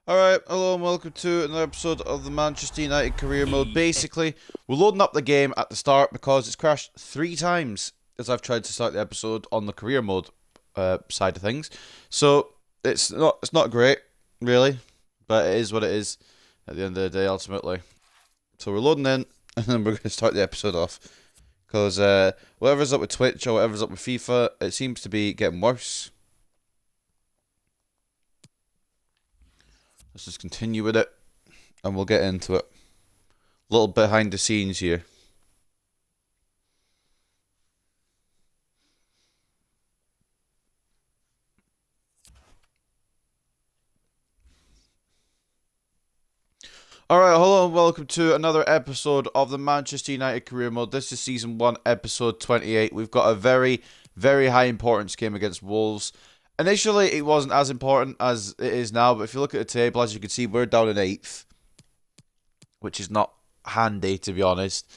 Alright, hello and welcome to another episode of the Manchester United career mode. Basically, we're loading up the game at the start because it's crashed 3 times as I've tried to start the episode on the career mode side of things. So, it's not great, really, but it is what it is at the end of the day, ultimately. So we're loading in, and then we're going to start the episode off. Because whatever's up with Twitch or whatever's up with FIFA, it seems to be getting worse. Let's just continue with it, and we'll get into it. A little behind the scenes here. Alright, hello and welcome to another episode of the Manchester United career mode. This is season 1, episode 28. We've got a very, very high importance game against Wolves. Initially, it wasn't as important as it is now, but if you look at the table, as you can see, we're down in 8th, which is not handy, to be honest.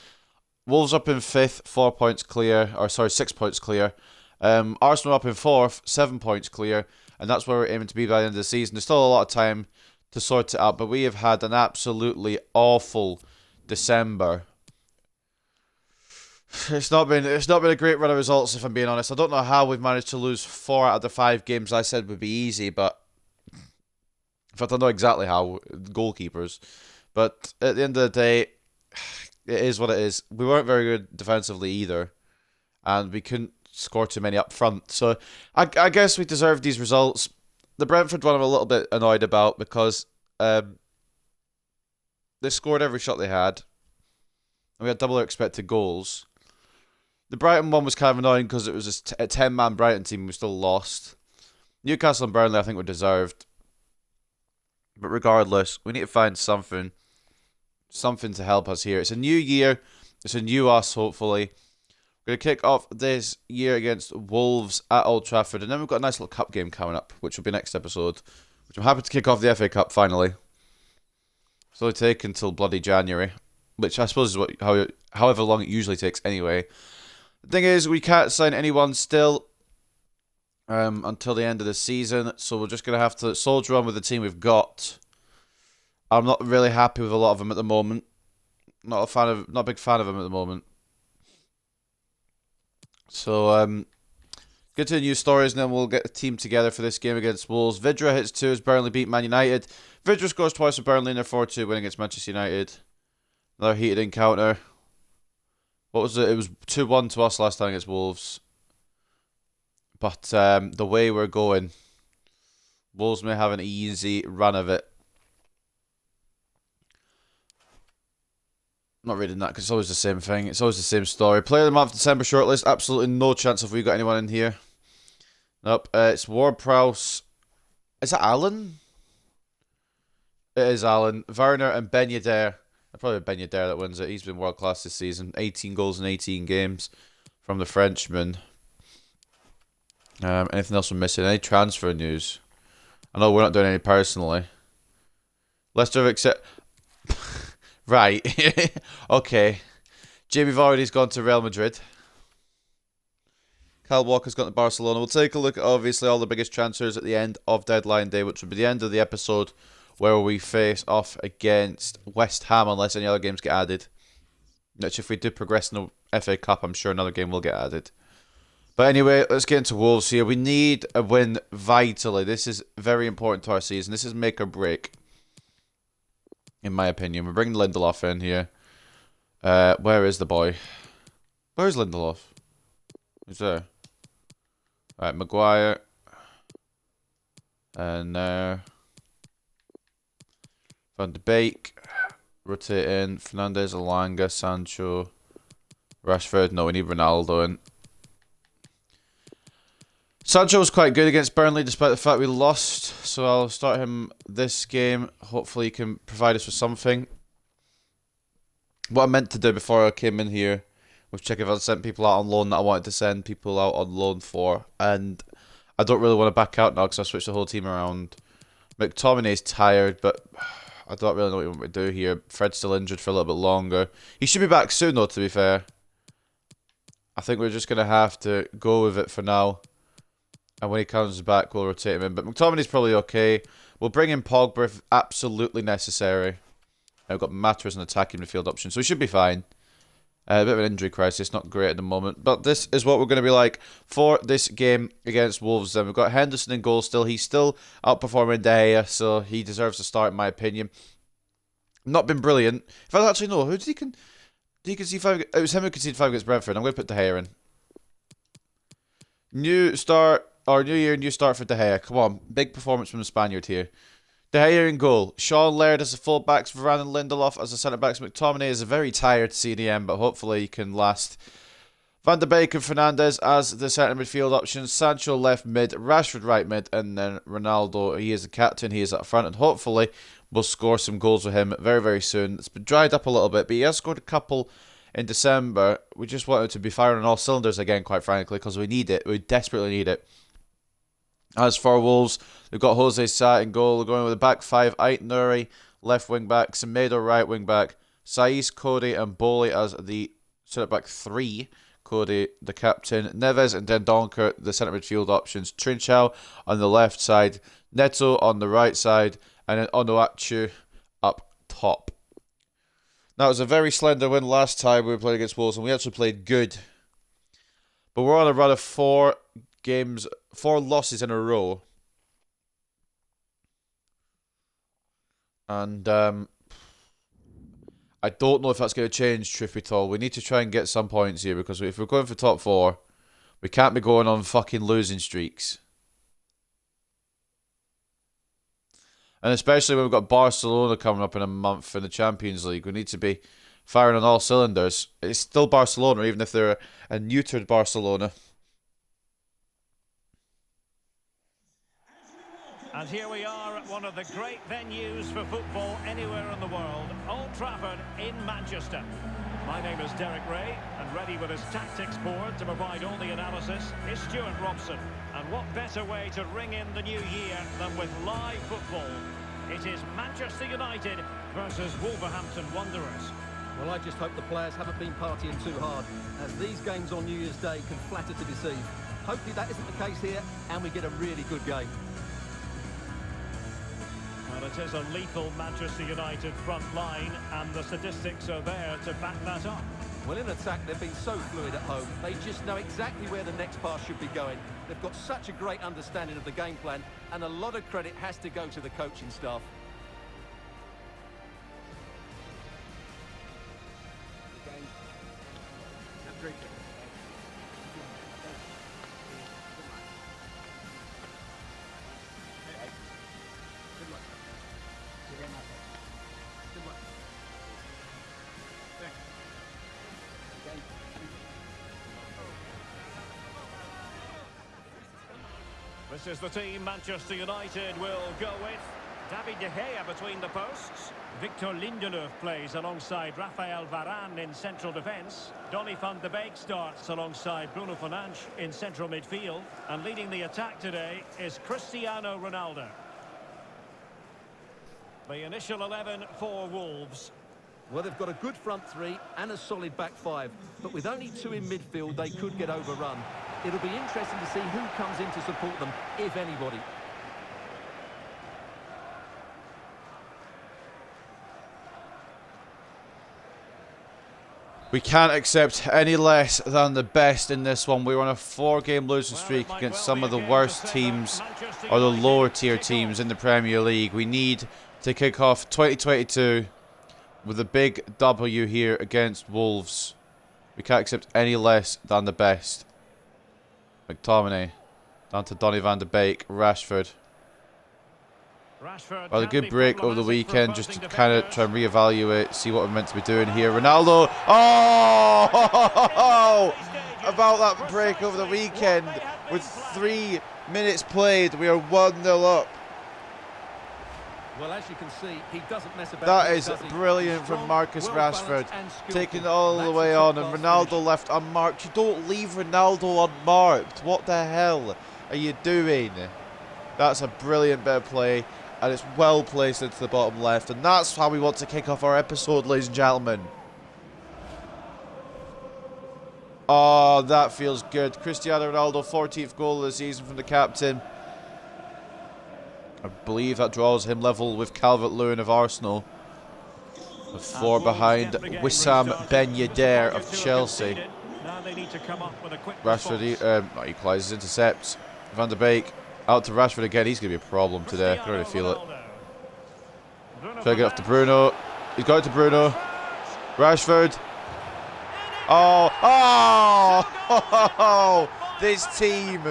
Wolves up in 5th, 4 points clear, 6 points clear. Arsenal up in 4th, 7 points clear, and that's where we're aiming to be by the end of the season. There's still a lot of time to sort it out, but we have had an absolutely awful December. It's not been a great run of results, if I'm being honest. I don't know how we've managed to lose 4 out of the 5 games I said would be easy, but in fact I know exactly how. Goalkeepers. But at the end of the day, it is what it is. We weren't very good defensively either, and we couldn't score too many up front. So I guess we deserved these results. The Brentford one I'm a little bit annoyed about because they scored every shot they had, and we had double our expected goals. The Brighton one was kind of annoying because it was a 10-man Brighton team. We still lost. Newcastle and Burnley I think were deserved. But regardless, we need to find something to help us here. It's a new year. It's a new us, hopefully. We're going to kick off this year against Wolves at Old Trafford. And then we've got a nice little cup game coming up, which will be next episode. Which I'm happy to kick off the FA Cup, finally. It's only taken until bloody January. Which I suppose is however long it usually takes anyway. The thing is, we can't sign anyone still until the end of the season. So we're just going to have to soldier on with the team we've got. I'm not really happy with a lot of them at the moment. Not a big fan of them at the moment. So, get to the news stories and then we'll get the team together for this game against Wolves. Vidra hits 2 as Burnley beat Man United. Vidra scores twice for Burnley in their 4-2 win against Manchester United. Another heated encounter. What was it? It was 2-1 to us last time against Wolves. But the way we're going, Wolves may have an easy run of it. I'm not reading that because it's always the same thing. It's always the same story. Player of the month, December shortlist. Absolutely no chance if we got anyone in here. Nope. It's Ward-Prowse. Is that Alan? It is Alan. Werner and Ben Yedder. Probably Ben Yedder that wins it. He's been world class this season. 18 goals in 18 games from the Frenchman. Anything else we're missing? Any transfer news? I know we're not doing any personally. Leicester have accepted... Right. Okay. Jamie Vardy's gone to Real Madrid. Kyle Walker's gone to Barcelona. We'll take a look at obviously all the biggest transfers at the end of deadline day, which will be the end of the episode where we face off against West Ham unless any other games get added. Which if we do progress in the FA Cup, I'm sure another game will get added. But anyway, let's get into Wolves here. We need a win vitally. This is very important to our season. This is make or break. In my opinion. We're bringing Lindelof in here. Where is the boy? Where's Lindelof? He's there. Alright, Maguire. And Van de Beek. Rotate in. Fernandes, Alanga, Sancho. Rashford. No, we need Ronaldo in. Sancho was quite good against Burnley despite the fact we lost, so I'll start him this game. Hopefully he can provide us with something. What I meant to do before I came in here was check if I'd sent people out on loan that I wanted to send people out on loan for, and I don't really want to back out now because I switched the whole team around. McTominay's tired, but I don't really know what we want to do here. Fred's still injured for a little bit longer. He should be back soon though, to be fair. I think we're just going to have to go with it for now. And when he comes back, we'll rotate him in. But McTominay's probably okay. We'll bring in Pogba if absolutely necessary. I've got Mata as an attacking midfield option, so he should be fine. A bit of an injury crisis, not great at the moment. But this is what we're going to be like for this game against Wolves. Then we've got Henderson in goal still. He's still outperforming De Gea, so he deserves to start in my opinion. Not been brilliant. If I actually know, who did he concede 5? It was him who conceded 5 against Brentford. I'm going to put De Gea in. New start, or new year, new start for De Gea. Come on, big performance from the Spaniard here. De Gea in goal. Sean Laird as the full-backs, Varane and Lindelof as the centre-backs. McTominay is a very tired CDM, but hopefully he can last. Van de Beek and Fernandes as the centre midfield options. Sancho left mid, Rashford right mid, and then Ronaldo. He is the captain, he is up front, and hopefully we'll score some goals with him very, very soon. It's been dried up a little bit, but he has scored a couple in December. We just want it to be firing on all cylinders again, quite frankly, because we need it. We desperately need it. As for Wolves, we've got Jose Sa in goal. We're going with a back 5. Ait Nouri, left wing back. Semedo, right wing back. Saiss, Cody, and Bowley as the centre back 3. Cody, the captain. Neves and Dendoncker, the centre midfield options. Trincao on the left side. Neto on the right side. And then Onuachu up top. Now, it was a very slender win last time we played against Wolves, and we actually played good. But we're on a run of 4 losses in a row. And I don't know if that's going to change, truth be told. We need to try and get some points here, because if we're going for top 4, we can't be going on fucking losing streaks. And especially when we've got Barcelona coming up in a month in the Champions League, we need to be firing on all cylinders. It's still Barcelona, even if they're a neutered Barcelona. And here we are at one of the great venues for football anywhere in the world, Old Trafford in Manchester. My name is Derek Ray, and ready with his tactics board to provide all the analysis is Stuart Robson. And what better way to ring in the new year than with live football? It is Manchester United versus Wolverhampton Wanderers. Well, I just hope the players haven't been partying too hard, as these games on New Year's Day can flatter to deceive. Hopefully that isn't the case here, and we get a really good game. Well, it is a lethal Manchester United front line, and the statistics are there to back that up. Well, in attack, they've been so fluid at home. They just know exactly where the next pass should be going. They've got such a great understanding of the game plan, and a lot of credit has to go to the coaching staff. This is the team Manchester United will go with. David De Gea between the posts. Victor Lindelof plays alongside Rafael Varane in central defence. Donny van de Beek starts alongside Bruno Fernandes in central midfield. And leading the attack today is Cristiano Ronaldo. The initial 11 for Wolves. Well, they've got a good front 3 and a solid back 5, but with only 2 in midfield, they could get overrun. It'll be interesting to see who comes in to support them, if anybody. We can't accept any less than the best in this one. We're on a 4-game losing streak against some of the worst teams, or the lower tier teams in the Premier League. We need to kick off 2022 with a big W here against Wolves. We can't accept any less than the best. McTominay, down to Donny van de Beek, Rashford. Well, a good break over the weekend just to kind of try and reevaluate, see what we're meant to be doing here. Ronaldo, oh! About that break over the weekend, with 3 minutes played, we are 1-0 up. Well, as you can see, he doesn't mess about. That is brilliant from Marcus Rashford, taking it all the way on, and Ronaldo left unmarked. You don't leave Ronaldo unmarked. What the hell are you doing? That's a brilliant bit of play, and it's well placed into the bottom left, and that's how we want to kick off our episode, ladies and gentlemen. Oh, that feels good. Cristiano Ronaldo, 14th goal of the season from the captain. I believe that draws him level with Calvert-Lewin of Arsenal. With 4 behind Wissam Ben Yedder of Chelsea. Now they need to come up with a quick Rashford equalises, intercepts. Van der Beek out to Rashford again. He's going to be a problem today. I can already feel it. Try to get off to Bruno. He's got it to Bruno. Rashford. Oh, oh, this team.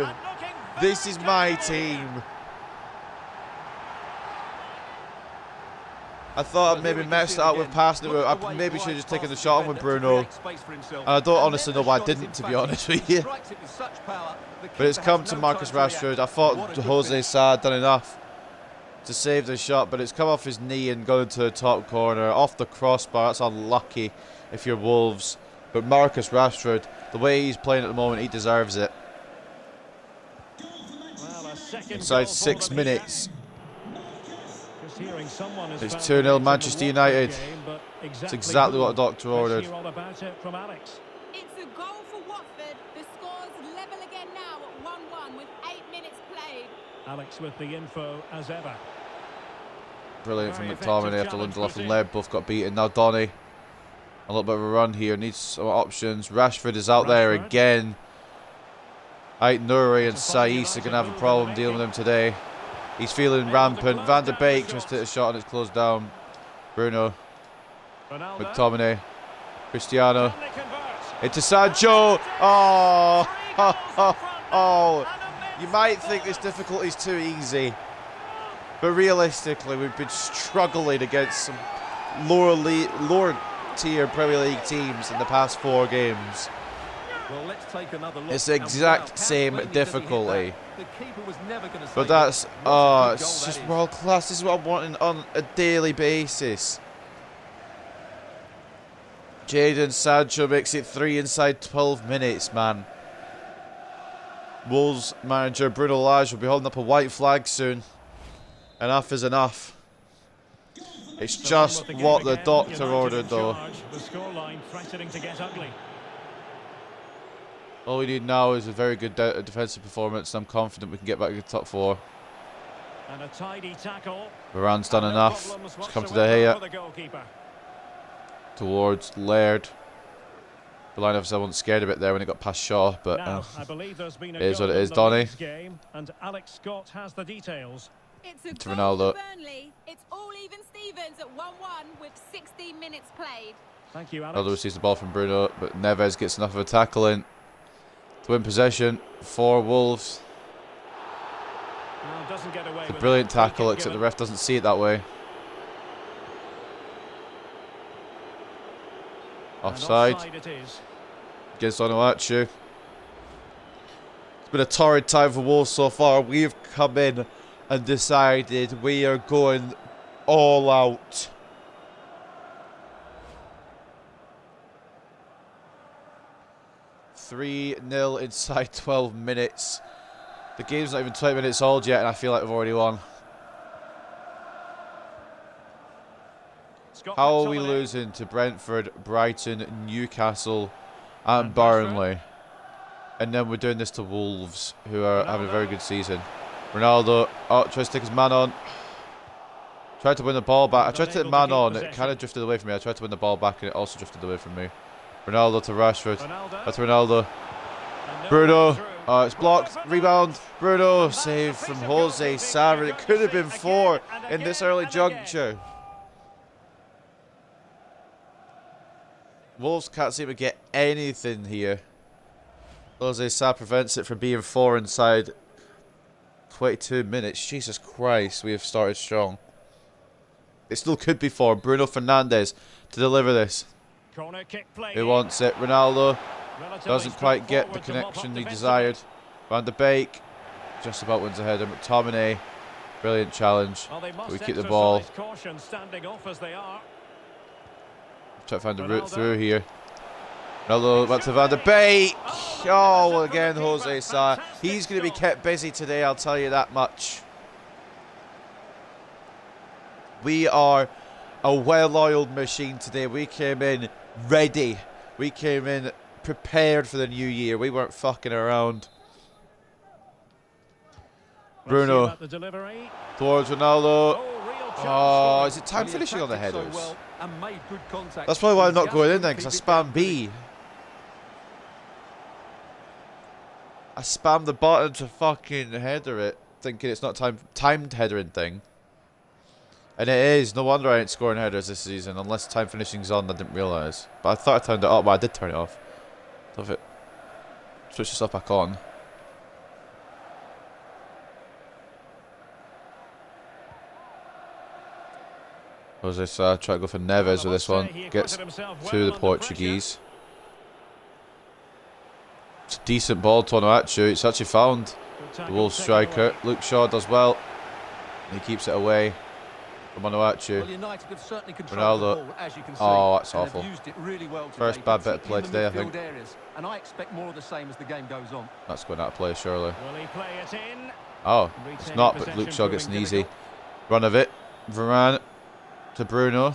This is my team. I thought I'd maybe messed it up with passing it. I maybe should have just taken the shot on with Bruno. And I don't honestly know why I didn't, to be honest with you. But it's come to Marcus Rashford. I thought Jose Sa had done enough to save the shot, but it's come off his knee and gone into the top corner. Off the crossbar. That's unlucky if you're Wolves. But Marcus Rashford, the way he's playing at the moment, he deserves it. Inside 6 minutes. It's 2-0 Manchester United. It's exactly what the doctor ordered. It's a goal for Watford. The score's level again now at 1-1 with 8 minutes played. Alex with the info as ever. Brilliant from McTominay after Lindelof and Laird both got beaten. Now Donny. A little bit of a run here. Needs some options. Rashford is out there again. Ait Nouri and Saiss are going to have a problem dealing with him today. He's feeling rampant. Van der Beek just hit a shot and it's closed down. Bruno. McTominay. Cristiano. Into Sancho. Oh. Oh. You might think this difficulty is too easy. But realistically, we've been struggling against some lower tier Premier League teams in the past 4 games. Well, let's take another look. It's the exact same difficulty. The keeper was never going to But that's, oh, it's just world class. This is what I'm wanting on a daily basis. Jadon Sancho makes it 3 inside 12 minutes, man. Wolves manager Bruno Lage will be holding up a white flag soon. Enough is enough. It's just what the doctor ordered, though. The scoreline threatening to get ugly. All we need now is a very good defensive performance. I'm confident we can get back to the top 4. And a tidy tackle. Varane's done enough. Just come to De Gea. Towards Laird. The line officer wasn't scared a bit there when it got past Shaw, but it is what it is. Donny. And Alex Scott has the details. It's a To goal Ronaldo. for Burnley. It's all even Stevens at 1-1 with 16 minutes played. Thank you, Alex. Ronaldo receives the ball from Bruno, but Neves gets enough of a tackle in to win possession for Wolves. Well, doesn't get away It's a with brilliant that. tackle, except the ref doesn't see it that way. Offside. It is. Against Onuachu. It's been a torrid time for Wolves so far. We've come in and decided we are going all out. (3-0) inside 12 minutes. The game's not even 20 minutes old yet, and I feel like we've already won. Scott How are we McTominay. losing to Brentford, Brighton, Newcastle, and Burnley? And then we're doing this to Wolves, who are having a very good season. Ronaldo, tries to take his man on. Tried to win the ball back. I tried to take the man on. It kind of drifted away from me. I tried to win the ball back, and it also drifted away from me. Ronaldo to Rashford. That's Ronaldo. Bruno. Oh, it's blocked. Rebound. Bruno. Save from Jose Sa. It could have been 4 in this early juncture. Wolves can't seem to get anything here. Jose Sa prevents it from being 4 inside 22 minutes. Jesus Christ, we have started strong. It still could be 4. Bruno Fernandes to deliver this. Corner kick play. Who wants it? Ronaldo Relatively doesn't quite get the straightforward to mop connection up he defensively. desired. Van der Beek just about wins ahead of McTominay. Brilliant challenge. Well, they must We keep the ball. exercise caution standing off as they are. Try to find a route through here. Ronaldo back to Van der Beek. Oh, again, Jose Sa. He's going to be kept busy today, I'll tell you that much. We are a well-oiled machine today. We came in ready. We came in prepared for the new year. We weren't fucking around. Bruno towards Ronaldo. Oh, is it time finishing on the headers? That's probably why I'm not going in then, because I spam B. I spammed the button to fucking header it, thinking it's not timed headering thing. And it is. No wonder I ain't scoring headers this season, unless time finishing's on. I didn't realise. But I thought I turned it up, but I did turn it off. Love it. Switch this up back on. Jose Sa try to go for Neves with this one. Gets through the Portuguese. It's a decent ball to Onuachu. It's actually found the Wolves striker. Luke Shaw does well. And he keeps it away from Onuachu. Ronaldo. Oh, that's awful. First bad bit of play today, I think. And I expect more of the same as the game goes on. That's going out of play, surely. Oh, it's not, but Luke Shaw gets an easy run of it. Varane to Bruno.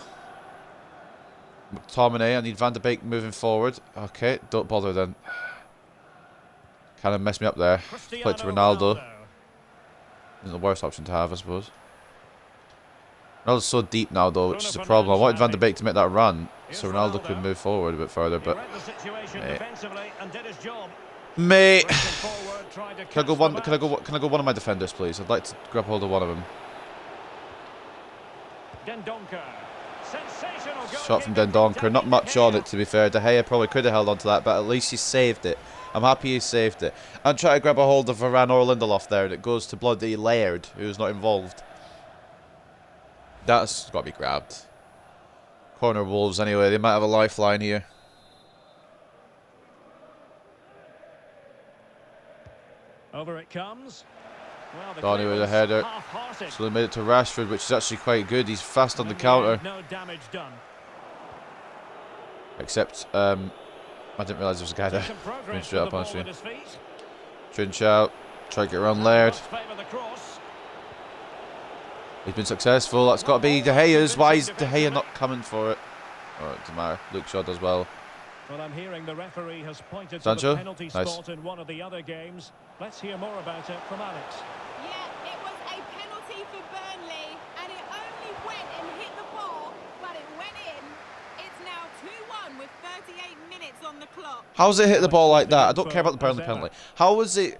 McTominay. I need Van de Beek moving forward. Okay, don't bother then. Kind of messed me up there. Play it to Ronaldo. Isn't the worst option to have, I suppose. Ronaldo's so deep now, though, which is a problem. I wanted Van de Beek to make that run, so Ronaldo could move forward a bit further, but mate, can I go one? Can I go one of my defenders, please? I'd like to grab hold of one of them. Shot from Dendoncker. Not much on it, to be fair. De Gea probably could have held on to that, but at least he saved it. I'm happy he saved it. I'm trying to grab a hold of Varane or Lindelof there, and it goes to bloody Laird, who's not involved. That's got to be grabbed. Corner Wolves anyway. They might have a lifeline here. Over it comes. Well, Donny with a header. So they made it to Rashford, which is actually quite good. He's fast on the counter. No damage done. Except, I didn't realise there was a guy there. Going straight up on stream. Trinchou. Try to get around Laird. He's been successful. That's got to be De Gea's. Why is De Gea not coming for it? Oh, it doesn't matter. Luke Shaw does well. Well, I'm hearing the referee has pointed Sancho? to the penalty spot in one of the other games. Let's hear more about it from Alex. Yeah, it was a penalty for Burnley, and it only went and hit the ball, but it went in. It's now 2-1 with 38 minutes on the clock. How's it hit the ball like that? I don't care about the Burnley penalty. How was it?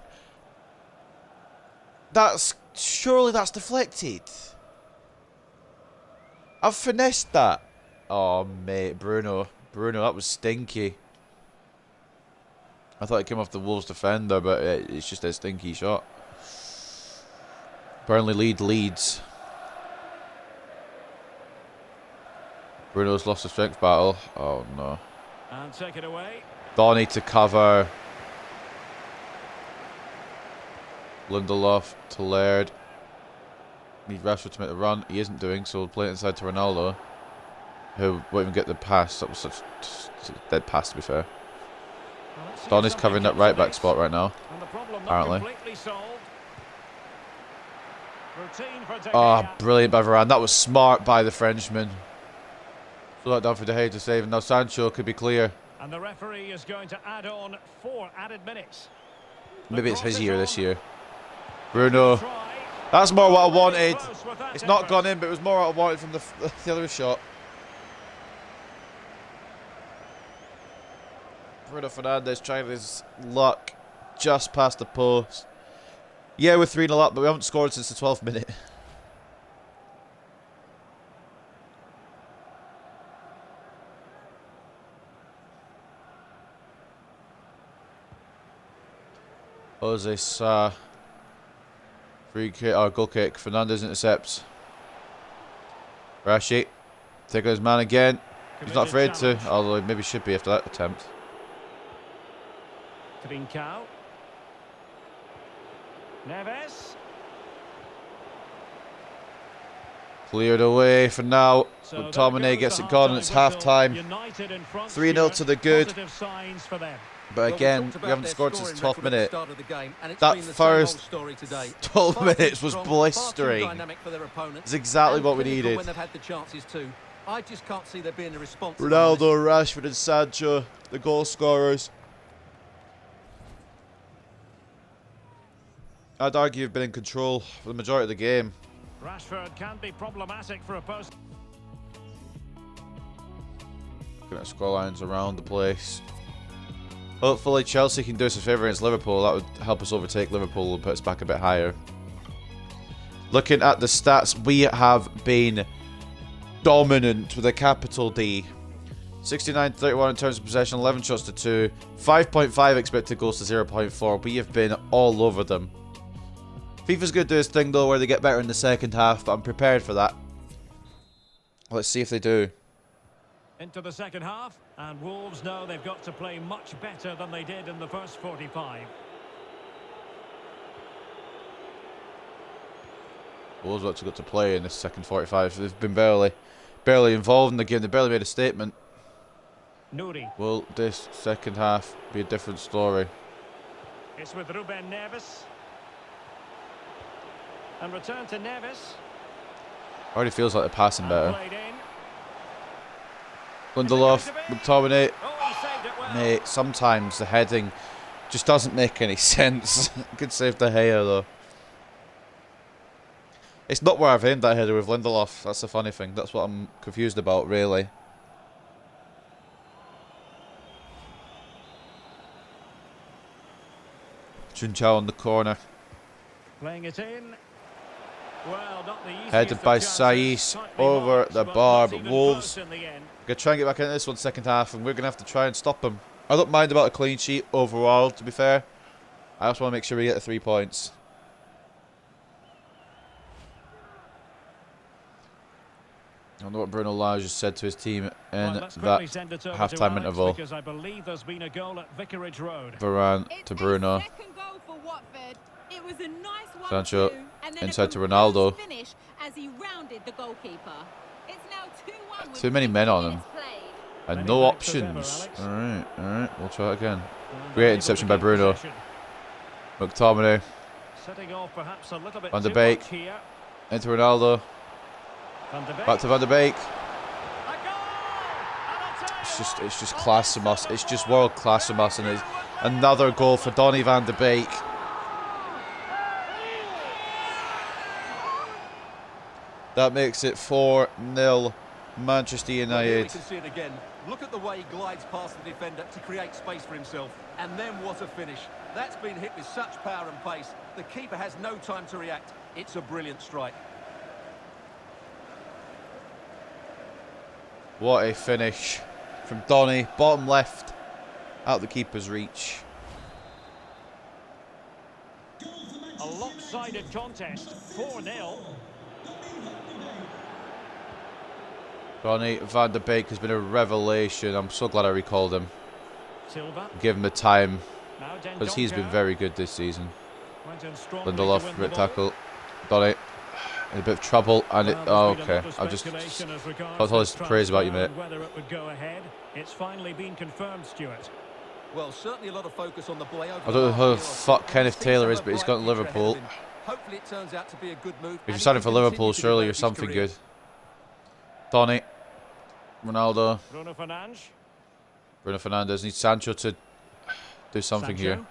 Surely that's deflected. I've finessed that. Oh, mate, Bruno, that was stinky. I thought it came off the Wolves defender, but it's just a stinky shot. Burnley leads. Bruno's lost the strength battle. Oh, no. And take it away. Donny to cover. Lindelof to Laird. Need Rashford to make the run. He isn't doing, so we'll play it inside to Ronaldo, who won't even get the pass. That was such a dead pass, to be fair. Well, Donny's covering that right back spot right now, apparently. Oh, brilliant by Varane. That was smart by the Frenchman. So that down for De Gea to save, and now Sancho could be clear. And the referee is going to add on 4 added minutes. Maybe it's his year this year. Bruno. That's more what I wanted. It's not gone in, but it was more what I wanted from the other shot. Bruno Fernandes trying his luck just past the post. Yeah, we're 3-0 up, but we haven't scored since the 12th minute. Jose Sa. Free kick, or goal kick. Fernandes intercepts. Rashi. Taking his man again. He's not afraid to, although he maybe should be after that attempt. Trincao. Neves. Cleared away for now. So McTominay gets it gone and it's half time. 3-0 to the good. But again, we haven't scored since the 12th minute. That first 12 minutes was blistering. It's exactly what we needed. I just can't see there being a response. Ronaldo, Rashford and Sancho, the goal scorers. I'd argue have been in control for the majority of the game. Rashford can be problematic for a post. Looking at scorelines around the place. Hopefully Chelsea can do us a favour against Liverpool. That would help us overtake Liverpool and put us back a bit higher. Looking at the stats, we have been dominant with a capital D. 69-31 in terms of possession, 11 shots to 2, 5.5 expected goals to 0.4. We have been all over them. FIFA's going to do his thing though where they get better in the second half, but I'm prepared for that. Let's see if they do. Into the second half, and Wolves know they've got to play much better than they did in the first 45. Wolves have got to play in this second 45. They've been barely involved in the game. They barely made a statement. Nouri. Will this second half be a different story? It's with Ruben Neves. And return to Neves. Already feels like they're passing better. Played in. Lindelof, McTominay. Oh, he saved it well. Mate, sometimes the heading just doesn't make any sense. Good save De Gea though. It's not where I've aimed that header with Lindelof. That's the funny thing. That's what I'm confused about, really. Chunchao on the corner. Playing it in. Well, not the easiest Headed by of chances. Saiss Tightly over marked, the but bar, not but even Wolves close in the end. going to try and get back into this one second half, and we're going to have to try and stop them. I don't mind about a clean sheet overall, to be fair. I also want to make sure we get the 3 points. I don't know what Bruno Lage just said to his team in Let's that quickly send it over to half-time Alex, interval. because I believe there's been a goal at Vicarage Road. Varane It's to Bruno. a second goal for Watford. It was a nice one Sancho too, and then inside a to Ronaldo. finish as he rounded the goalkeeper. It's now 2-1 with Too many men on him. 6 minutes played. And Many no thanks as ever, options. Alex. Alright, we'll try it again. And Great able interception to by keep Bruno. possession. McTominay Setting off perhaps a little bit Van de too Beek. much here. into Ronaldo. Van de Beek. Back to Van de Beek. A goal! And I'll tell you It's just what, class from us. It's just world class from us, and it's another goal for Donny Van de Beek. That makes it 4-0 Manchester Well, here we United. can see it again. Look at the way he glides past the defender to create space for himself. And then what a finish. That's been hit with such power and pace. The keeper has no time to react. It's a brilliant strike. What a finish from Donny. Bottom left, out the keeper's reach. a lopsided contest. 4-0. Donny Van de Beek has been a revelation. I'm so glad I recalled him. Silva. Give him the time, Now because he's been very good this season. Went in strongly to Lindelof, win the great ball. tackle. Donny in a bit of trouble, and it. Well, Oh, there's been a okay. lot of I've just speculation as regards got all this this praise about you, transfer mate. and whether it would go ahead. It's finally been confirmed, Stuart. Well, certainly a lot of focus on the boy over I don't know the who the last year or fuck so. Kenneth Seems Taylor to is, have but he's a got bright Liverpool. future ahead of him. Hopefully it turns out to be a good move. If you're and signing he for can Liverpool, continue to surely develop you're his something career. good. Donny, Ronaldo, Bruno Fernandes. Bruno Fernandes needs Sancho to do something Sancho. here.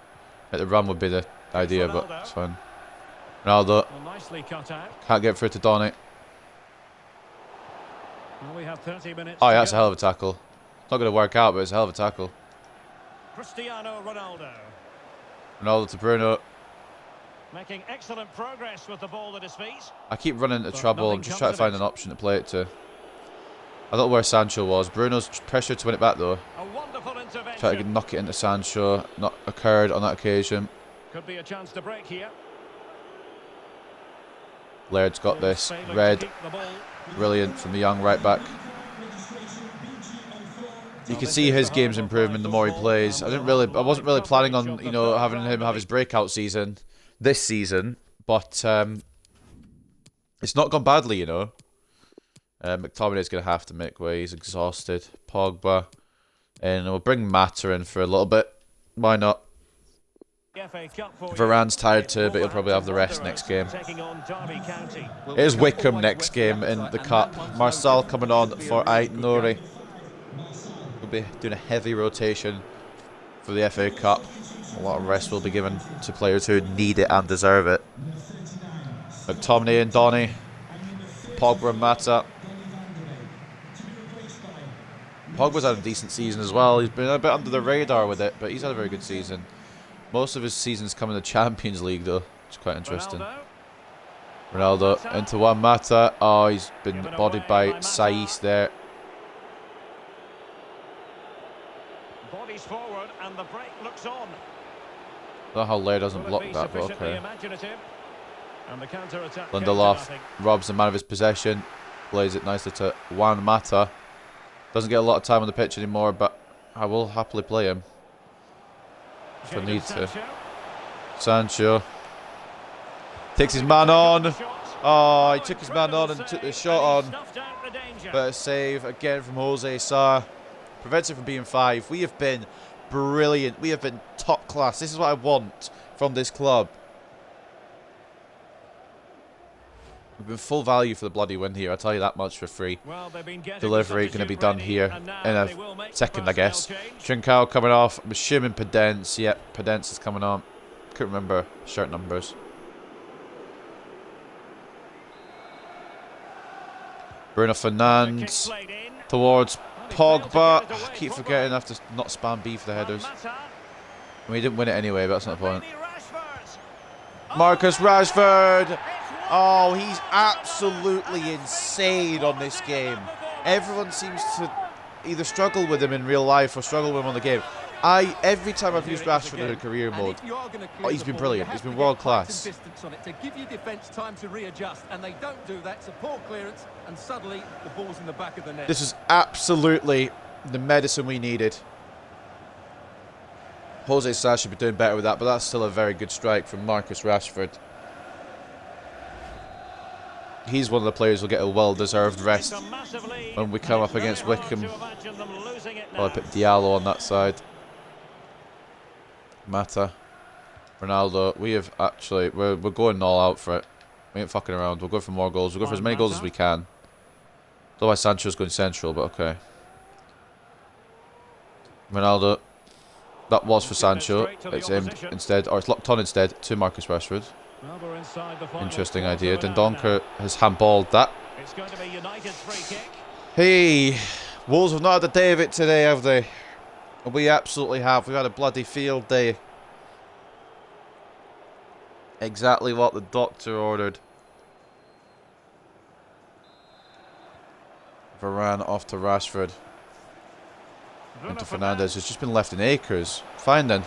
Like the run would be the idea, but it's fine. Ronaldo Well, nicely cut out. can't get through to Donny. Well, we have 30 minutes. Oh to yeah, that's a go. hell of a tackle. It's not going to work out, but it's a hell of a tackle. Cristiano Ronaldo. Ronaldo to Bruno. Making excellent progress with the ball at his feet. I keep running into But trouble. I'm nothing just comes trying to of find it. an option to play it to. I don't know where Sancho was. Bruno's pressure to win it back though. A wonderful intervention. Try to knock it into Sancho. Not occurred on that occasion. Could be a chance to break here. Laird's got this. Failing to Red. keep the ball. Brilliant from the young right back. You can see his game's improving the more he plays. I wasn't really planning on, you know, having him have his breakout season this season, but it's not gone badly, you know. McTominay's going to have to make way. He's exhausted. Pogba. And we'll bring Mata in for a little bit. Why not? FA Cup for you. Varane's tired too, but he'll probably have the rest next game. Taking on Derby County. Well, It is the Wickham away next West game Ham in side, the and Cup. that one's Marcel no coming doubt on to be a for really good Nori. game. We'll be doing a heavy rotation for the FA Cup. A lot of rest will be given to players who need it and deserve it. McTominay and Donny. Pogba and Mata. Pogba's had a decent season as well. He's been a bit under the radar with it, but he's had a very good season. Most of his seasons come in the Champions League, though, which is quite interesting. Ronaldo into Juan Mata. Oh, he's been bodied by Saiss there. Bodies forward and the break looks on. I don't know how Lair doesn't block that, but okay. And the counter-attack Lindelof robs the man of his possession. Plays it nicely to Juan Mata. Doesn't get a lot of time on the pitch anymore, but I will happily play him if I need to. Sancho takes his man on. Oh, he took his man on and took the shot on. But a save again from Jose Sa. Prevents it from being 5. We have been brilliant. We have been top class. This is what I want from this club. We've been full value for the bloody win here. I'll tell you that much for free. Delivery going to be done here in a second, I guess. Trincao coming off. I'm assuming Pedence. Yep, Pedence is coming on. Couldn't remember shirt numbers. Bruno Fernandes towards Pogba. I keep forgetting I have to not spam B for the headers. I mean, he didn't win it anyway, but that's not the point. Marcus Rashford. Oh, he's absolutely insane on this game. Everyone seems to either struggle with him in real life or struggle with him on the game. Every time I've used Rashford in a career mode, he's been brilliant. He's been world class. To give your defence time to readjust, and they don't do that. It's a poor clearance, and suddenly the ball's in the back of the net. This is absolutely the medicine we needed. Jose Sa should be doing better with that, but that's still a very good strike from Marcus Rashford. He's one of the players who'll get a well-deserved rest when we come up against Wickham. Well, I put Diallo on that side. Mata. Ronaldo. We have actually... We're going all out for it. We ain't fucking around. We'll go for more goals. We'll go for as many goals as we can. Otherwise Sancho's going central, but okay. Ronaldo. That was for Sancho. It's aimed instead, or it's locked on instead to Marcus Rashford. Interesting idea. Dendoncker has handballed that. It's going to be United's free kick. Hey, Wolves have not had a day of it today, have they? We absolutely have. We've had a bloody field day. Exactly what the doctor ordered. Varane off to Rashford. Into Fernandes, who's just been left in acres. Fine then.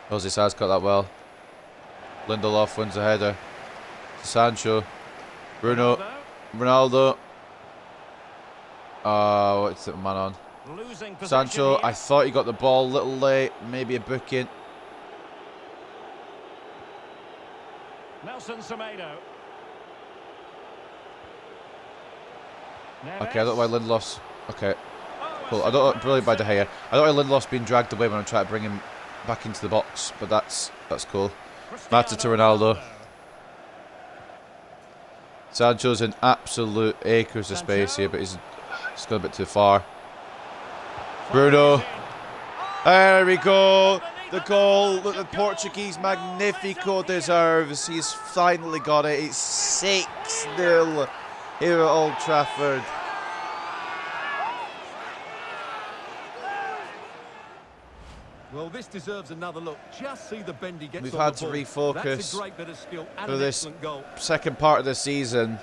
Jose Sa's got that well. Lindelof wins the header. Sancho. Bruno. Ronaldo. What's the man on? Sancho, I thought he got the ball a little late. Maybe a booking. Nelson Semedo. Okay, I don't know why Lindelof's... Okay, cool. I don't know, brilliant by De Gea. I don't know why Lindelof's being dragged away when I try to bring him back into the box, but that's cool. Mata to Ronaldo. Sancho's in absolute acres of space here, but he's gone a bit too far. Bruno. There we go. The goal that the Portuguese Magnifico deserves. He's finally got it. It's 6-0 here at Old Trafford. Well, this deserves another look. Just see the bend he gets. We've on had the to ball. refocus That's a great bit of skill and for an this excellent goal. second part of the season.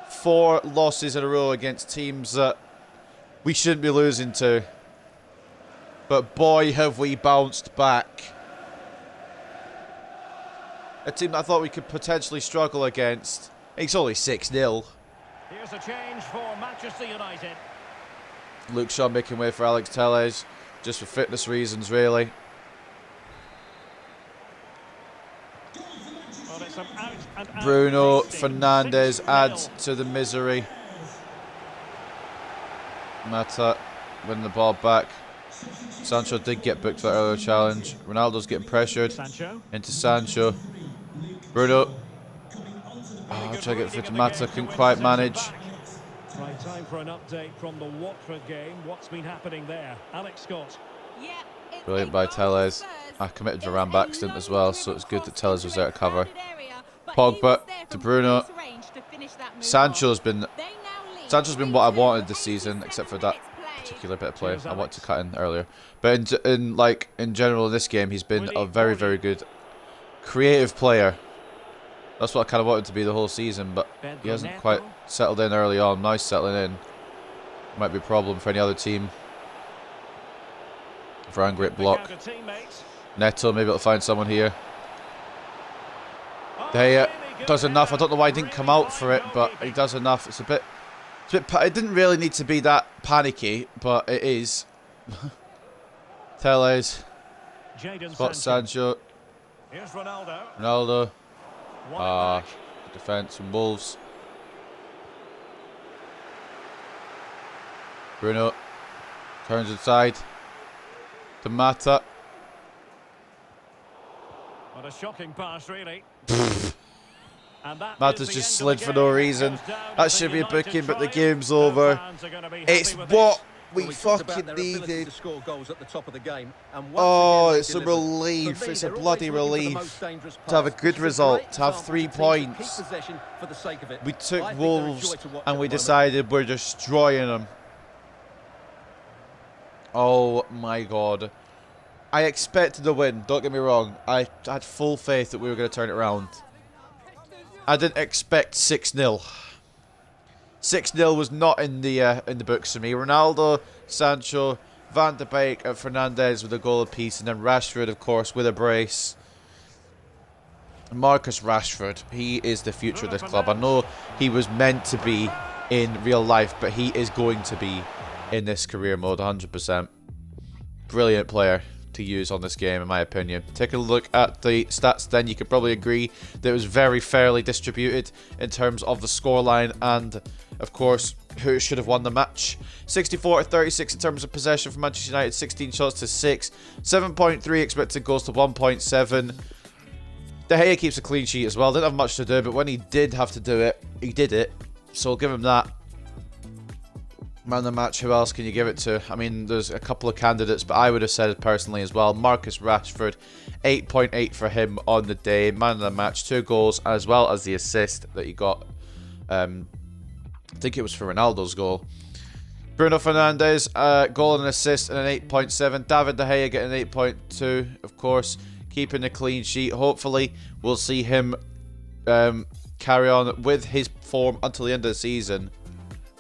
4 losses in a row against teams that we shouldn't be losing to. But boy, have we bounced back. A team that I thought we could potentially struggle against. It's only 6-0. Here's a change for Manchester United. Luke Shaw making way for Alex Telles. Just for fitness reasons, really. Well, it's an out Bruno wasting. Fernandes 6-0. adds to the misery. Mata winning the ball back. Sancho did get booked for that earlier challenge. Ronaldo's getting pressured Sancho. into Sancho. Bruno. Oh, try to get fit to Mata, couldn't quite manage. Right, time for an update from the Watford game. What's been happening there? Alex Scott. Yeah, it's Brilliant a by goal Tellez. for Spurs. I committed It for was Ram by a accident as lovely well, so dribble it's good that cross Tellez was into there a to cover. crowded area, but he was Pogba there to from Bruno. close range to finish that move Sancho's off. been They now lead Sancho's been what I 3-2 wanted with this season, 87 except for that minutes played. particular bit of play. Cheers, I wanted to Alex. cut in earlier, but in general in this game, he's been a very very good creative player. That's what I kind of wanted to be the whole season, but he hasn't quite settled in early on. Now he's settling in. Might be a problem for any other team. Varane, great block. Neto, maybe it'll find someone here. De Gea does enough. I don't know why he didn't come out for it, but he does enough. It's a bit. It didn't really need to be that panicky, but it is. Tellez. Spot Sancho. Here's Ronaldo. Ronaldo. Won it back. Defence from Wolves. Bruno. Turns inside. To Mata. What a shocking pass, really. And that Mata's is the just end slid of the for no game. reason. Goes down That as a should be a United booking, but the triumph. game's The over. fans are gonna be It's happy with what this. we Well, talked about fucking their ability needed. to score goals at the top of the game, and once Oh, again they it's a delivered. relief. For me, It's a they're bloody always looking for the relief most dangerous to have a pass, good which is a result, great to have example 3 of teams that keep points. possession for the sake of it. We took I think they're a Wolves joy to watch and at we the moment. decided we're destroying them. Oh my god. I expected a win, don't get me wrong. I had full faith that we were going to turn it around. I didn't expect 6-0. 6-0 was not in the books for me. Ronaldo, Sancho, Van de Beek and Fernandes with a goal apiece, and then Rashford, of course, with a brace. Marcus Rashford, he is the future of this club. I know he was meant to be in real life, but he is going to be in this career mode 100%. Brilliant player to use on this game, in my opinion. Take a look at the stats, then you could probably agree that it was very fairly distributed in terms of the scoreline and, of course, who should have won the match. 64-36 in terms of possession for Manchester United, 16 shots to 6, 7.3 expected goals to 1.7. De Gea keeps a clean sheet as well. Didn't have much to do, but when he did have to do it, he did it. So I'll give him that. Man of the match, who else can you give it to? I mean, there's a couple of candidates, but I would have said it personally as well. Marcus Rashford, 8.8 for him on the day. Man of the match, 2 goals, as well as the assist that he got. I think it was for Ronaldo's goal. Bruno Fernandes, goal and an assist and an 8.7. David De Gea getting an 8.2, of course, keeping a clean sheet. Hopefully, we'll see him carry on with his form until the end of the season.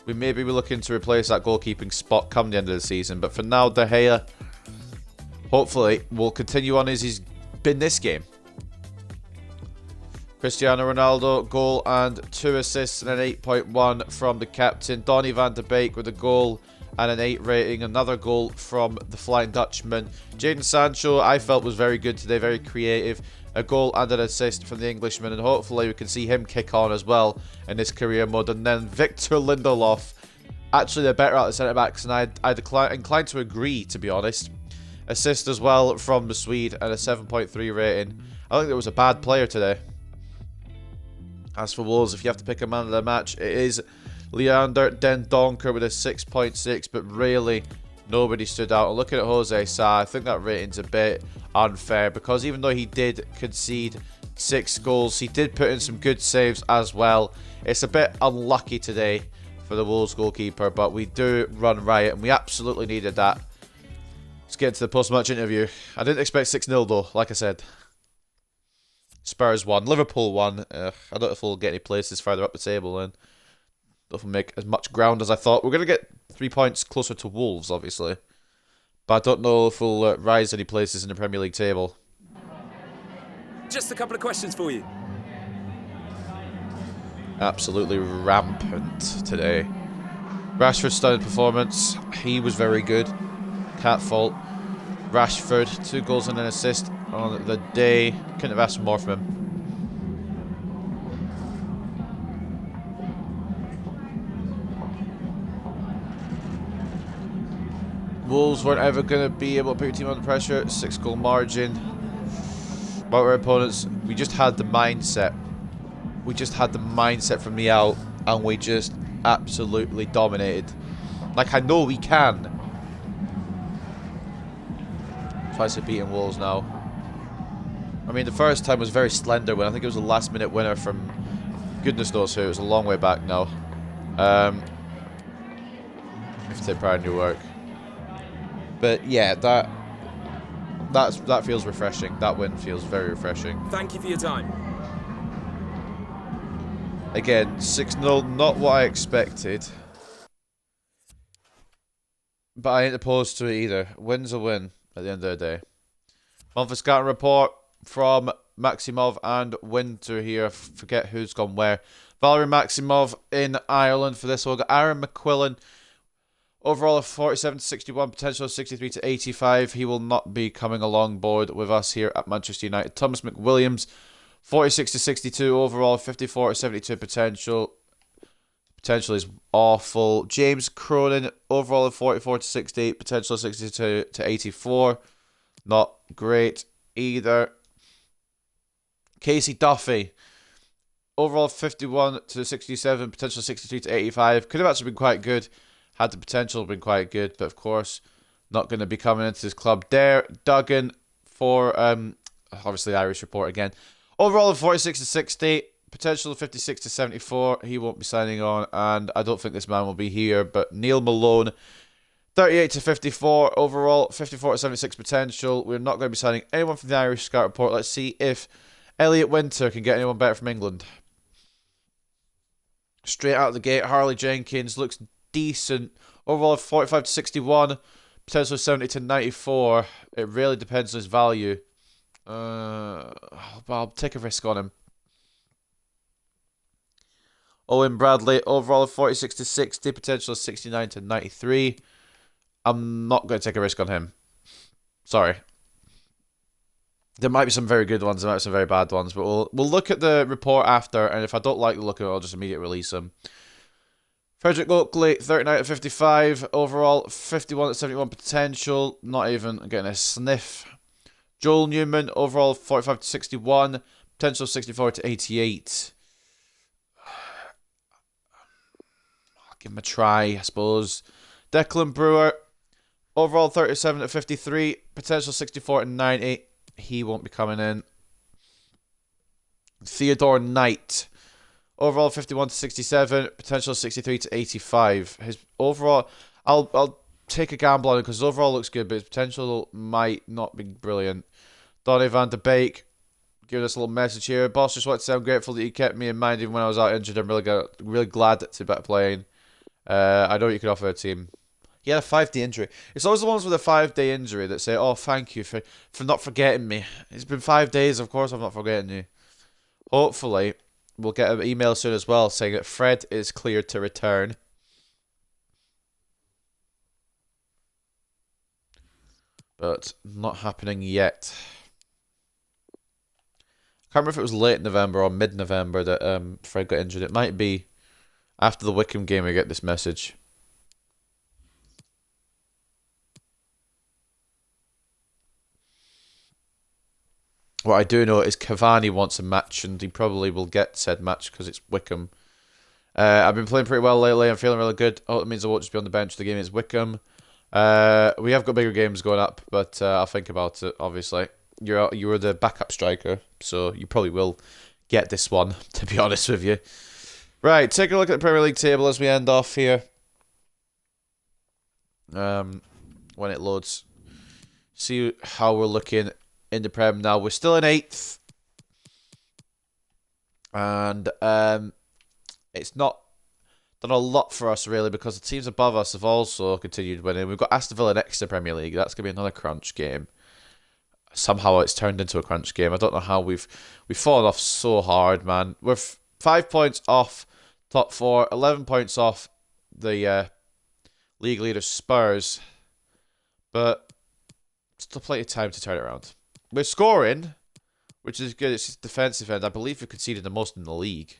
We may be looking to replace that goalkeeping spot come the end of the season. But for now, De Gea, hopefully, will continue on as he's been this game. Cristiano Ronaldo, goal and 2 assists and an 8.1 from the captain. Donny van de Beek with a goal and an 8 rating. Another goal from the Flying Dutchman. Jadon Sancho, I felt was very good today, very creative. A goal and an assist from the Englishman, and hopefully we can see him kick on as well in his career mode. And then Victor Lindelof, actually the better out of the centre-backs, and I inclined to agree, to be honest. Assist as well from the Swede and a 7.3 rating. I think there was a bad player today. As for Wolves, if you have to pick a man of the match, it is Leander Den Donker with a 6.6, but really nobody stood out. And looking at Jose Sa, I think that rating's a bit unfair, because even though he did concede 6 goals, he did put in some good saves as well. It's a bit unlucky today for the Wolves goalkeeper, but we do run riot, and we absolutely needed that. Let's get into the post-match interview. I didn't expect 6-0 though, like I said. Spurs won, Liverpool won. I don't know if we'll get any places further up the table, and I don't know if we'll make as much ground as I thought. We're going to get 3 points closer to Wolves, obviously. But I don't know if we'll rise any places in the Premier League table. Just a couple of questions for you. Absolutely rampant today. Rashford's stunning performance. He was very good. Can't fault. Rashford, 2 goals and an assist on the day. Couldn't have asked for more from him. Wolves weren't ever going to be able to put your team under pressure. 6-goal margin. About our opponents, we just had the mindset. We just had the mindset from the out, and we just absolutely dominated. Like, I know we can. Twice of beating Wolves now. I mean, the first time was a very slender win. I think it was a last-minute winner from goodness knows who. It was a long way back now. If to take pride in your work. But yeah, that feels refreshing. That win feels very refreshing. Thank you for your time. Again, 6-0, not what I expected. But I ain't opposed to it either. Win's a win at the end of the day. Monthly scouting report from Maximov and Winter here. Forget who's gone where. Valery Maximov in Ireland for this one. Got Aaron McQuillan. Overall of 47 to 61, potential of 63 to 85. He will not be coming along board with us here at Manchester United. Thomas McWilliams, 46 to 62. Overall 54 to 72 potential. Potential is awful. James Cronin, overall of 44 to 68, potential of 62 to 84. Not great either. Casey Duffy, overall 51 to 67, potential 63 to 85. Could have actually been quite good. Had the potential to been quite good, but of course, not going to be coming into this club. Dare Duggan for, obviously, the Irish report again. Overall of 46 to 60, potential of 56 to 74. He won't be signing on, and I don't think this man will be here. But Neil Malone, 38 to 54. Overall, 54 to 76 potential. We're not going to be signing anyone from the Irish Scout report. Let's see if Elliot Winter can get anyone better from England. Straight out of the gate, Harley Jenkins looks decent. Overall of 45 to 61, potential 70 to 94. It really depends on his value. I'll take a risk on him. Owen Bradley, overall of 46 to 60, potential of 69 to 93. I'm not going to take a risk on him. Sorry. There might be some very good ones, there might be some very bad ones, but we'll look at the report after, and if I don't like the look of it, I'll just immediately release him. Frederick Oakley, 39 to 55. Overall, 51 to 71 potential. Not even getting a sniff. Joel Newman, overall, 45 to 61. Potential 64 to 88. I'll give him a try, I suppose. Declan Brewer, overall, 37 to 53. Potential 64 to 90. He won't be coming in. Theodore Knight, overall 51 to 67, potential 63 to 85. His overall, I'll take a gamble on it because his overall looks good, but his potential might not be brilliant. Donny van de Beek, giving us a little message here. Boss, just want to say I'm grateful that you kept me in mind even when I was out injured. I'm really glad to be back playing. I know you could offer a team. He had a 5-day injury. It's always the ones with a 5-day injury that say, oh, thank you for not forgetting me. It's been 5 days, of course I'm not forgetting you. Hopefully, we'll get an email soon as well saying that Fred is cleared to return. But not happening yet. I can't remember if it was late November or mid-November that Fred got injured. It might be after the Wickham game we get this message. What I do know is Cavani wants a match, and he probably will get said match because it's Wickham. I've been playing pretty well lately. I'm feeling really good. Oh, it means I won't just be on the bench for the game. It's Wickham. We have got bigger games going up, but I'll think about it, obviously. You were the backup striker, so you probably will get this one, to be honest with you. Right, take a look at the Premier League table as we end off here. When it loads. See how we're looking in the Prem now. We're still in 8th. And it's not done a lot for us, really, because the teams above us have also continued winning. We've got Aston Villa next to Premier League. That's going to be another crunch game. Somehow it's turned into a crunch game. I don't know how we've fallen off so hard, man. We're 5 points off top 4, 11 points off the league leader Spurs. But still plenty of time to turn it around. We're scoring, which is good. It's just defensive end. I believe we've conceded the most in the league.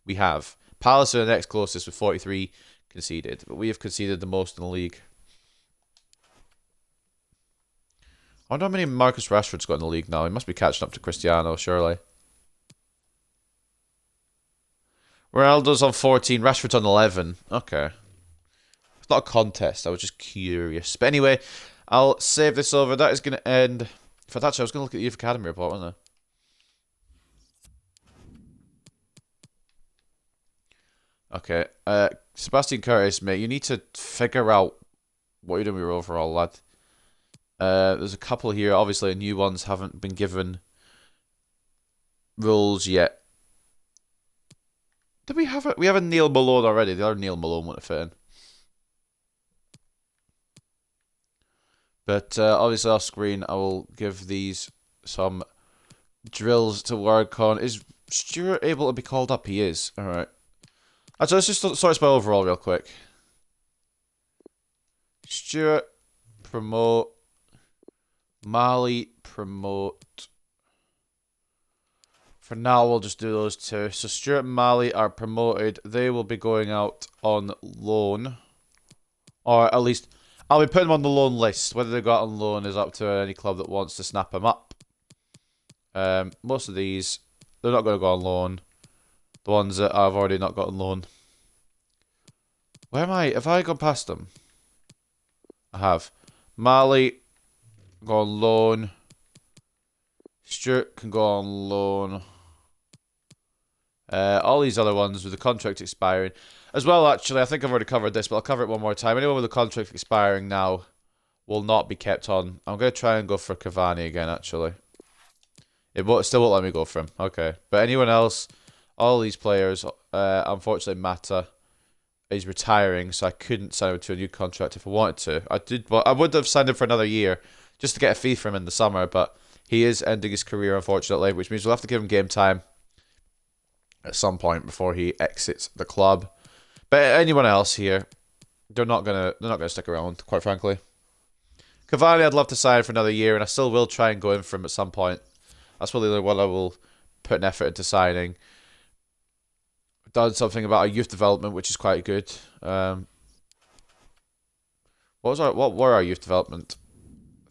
We have. Palace are the next closest with 43 conceded, but we have conceded the most in the league. I wonder how many Marcus Rashford's got in the league now. He must be catching up to Cristiano, surely. Ronaldo's on 14. Rashford's on 11. Okay. It's not a contest. I was just curious. But anyway, I'll save this over. That is going to end. In fact, actually, I was going to look at the Youth Academy report, wasn't I? Okay. Sebastian Curtis, mate, you need to figure out what you're doing with your overall, lad. There's a couple here. Obviously, new ones haven't been given rules yet. Did we have it? We have a Neil Malone already. The other Neil Malone wouldn't fit in. But obviously off screen, I will give these some drills to work on. Is Stuart able to be called up? He is. Alright. Actually, let's just sort this by overall real quick. Stuart, promote. Mali, promote. For now, we'll just do those two. So Stuart and Mali are promoted. They will be going out on loan. Or at least, I'll be putting them on the loan list. Whether they go out on loan is up to any club that wants to snap them up. Most of these, they're not going to go on loan. The ones that I've already not got on loan. Where am I? Have I gone past them? I have. Mali, go on loan. Stuart can go on loan. All these other ones with the contract expiring. As well, actually, I think I've already covered this, but I'll cover it one more time. Anyone with the contract expiring now will not be kept on. I'm going to try and go for Cavani again, actually. Still won't let me go for him. Okay. But anyone else, all these players, unfortunately, Mata is retiring, so I couldn't sign him to a new contract if I wanted to. I would have signed him for another year, just to get a fee from him in the summer, but he is ending his career, unfortunately, which means we'll have to give him game time at some point before he exits the club. But anyone else here, they're not gonna stick around, quite frankly. Cavani, I'd love to sign for another year, and I still will try and go in for him at some point. That's probably the one I will put an effort into signing. Done something about our youth development, which is quite good. What were our youth development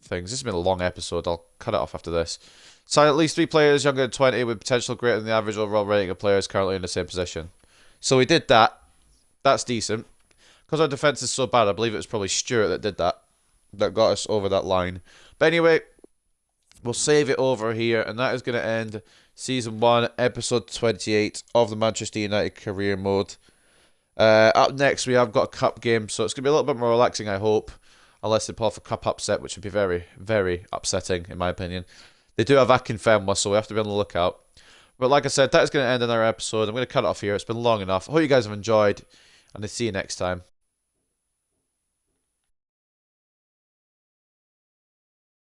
things? This has been a long episode. I'll cut it off after this. Sign at least 3 players younger than 20 with potential greater than the average overall rating of players currently in the same position. So we did that. That's decent. Because our defence is so bad, I believe it was probably Stuart that did that. That got us over that line. But anyway, we'll save it over here. And that is going to end Season 1, Episode 28 of the Manchester United Career Mode. Up next, we have got a cup game. So it's going to be a little bit more relaxing, I hope. Unless they pull off a cup upset, which would be very, very upsetting, in my opinion. They do have Akinfenwa, so we have to be on the lookout. But like I said, that is going to end another episode. I'm going to cut it off here. It's been long enough. I hope you guys have enjoyed, and I'll see you next time.